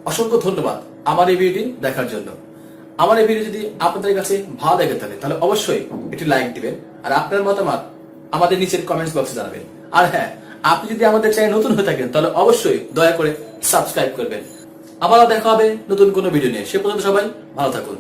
অসংখ্য ধন্যবাদ আমার এই ভিডিওটি দেখার জন্য। আমার এই ভিডিও যদি আপনাদের কাছে ভালো লেগে থাকে তাহলে অবশ্যই একটি লাইক দিবেন, আর আপনার মতামত আমাদের নিচের কমেন্টস বক্সে জানাবেন। আর হ্যাঁ, আপনি যদি আমাদের চ্যানেল নতুন হয়ে থাকেন তাহলে অবশ্যই দয়া করে সাবস্ক্রাইব করবেন। আবারও দেখা হবে নতুন কোনো ভিডিও নিয়ে। সে পর্যন্ত সবাই ভালো থাকুন।